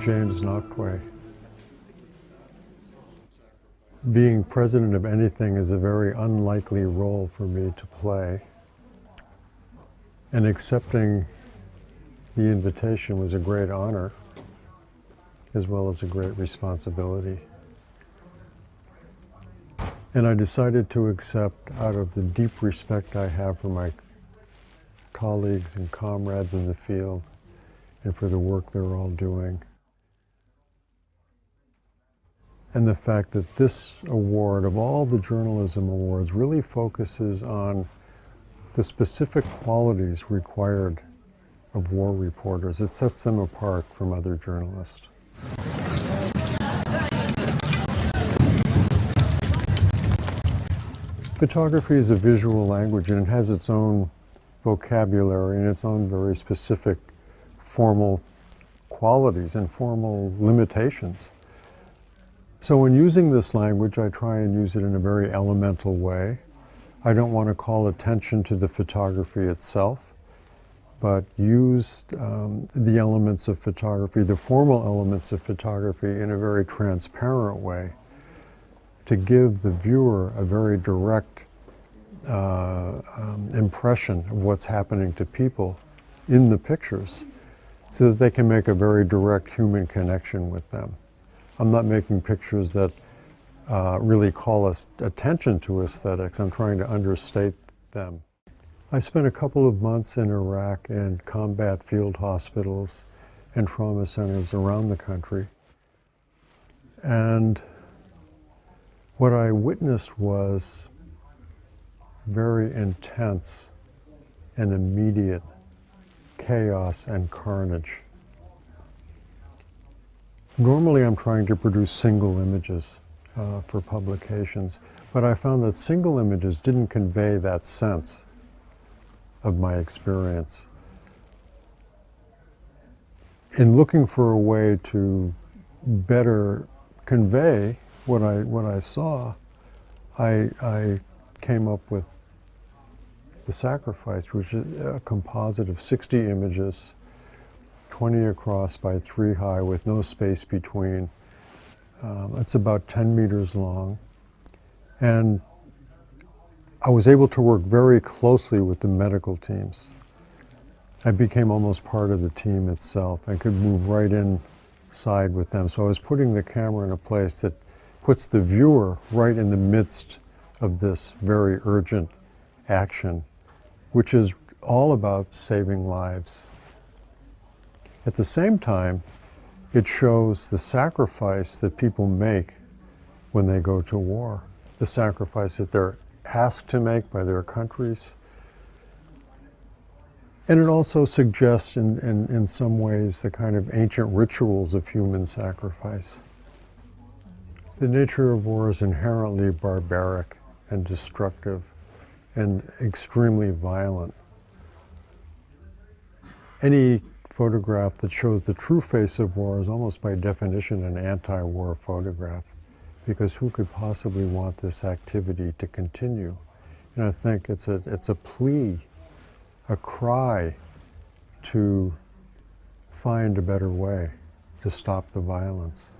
James Nachtwey. Being president of anything is a very unlikely role for me to play, and accepting the invitation was a great honor as well as a great responsibility. And I decided to accept out of the deep respect I have for my colleagues and comrades in the field and for the work they're all doing. And the fact that this award, of all the journalism awards, really focuses on the specific qualities required of war reporters. It sets them apart from other journalists. Photography is a visual language, and it has its own vocabulary and its own very specific formal qualities and formal limitations. So when using this language, I try and use it in a very elemental way. I don't want to call attention to the photography itself, but use the elements of photography, the formal elements of photography, in a very transparent way to give the viewer a very direct impression of what's happening to people in the pictures so that they can make a very direct human connection with them. I'm not making pictures that really call us attention to aesthetics. I'm trying to understate them. I spent a couple of months in Iraq in combat field hospitals and trauma centers around the country. And what I witnessed was very intense and immediate chaos and carnage. Normally I'm trying to produce single images for publications, but I found that single images didn't convey that sense of my experience. In looking for a way to better convey what I saw, I came up with The Sacrifice, which is a composite of 60 images, 20 across by 3 high with no space between. It's about 10 meters long. And I was able to work very closely with the medical teams. I became almost part of the team itself and could move right inside with them. So I was putting the camera in a place that puts the viewer right in the midst of this very urgent action, which is all about saving lives. At the same time, it shows the sacrifice that people make when they go to war, the sacrifice that they're asked to make by their countries. And it also suggests in some ways the kind of ancient rituals of human sacrifice. The nature of war is inherently barbaric and destructive and extremely violent. Any photograph that shows the true face of war is almost by definition an anti-war photograph, because who could possibly want this activity to continue? And I think it's a plea, a cry to find a better way to stop the violence.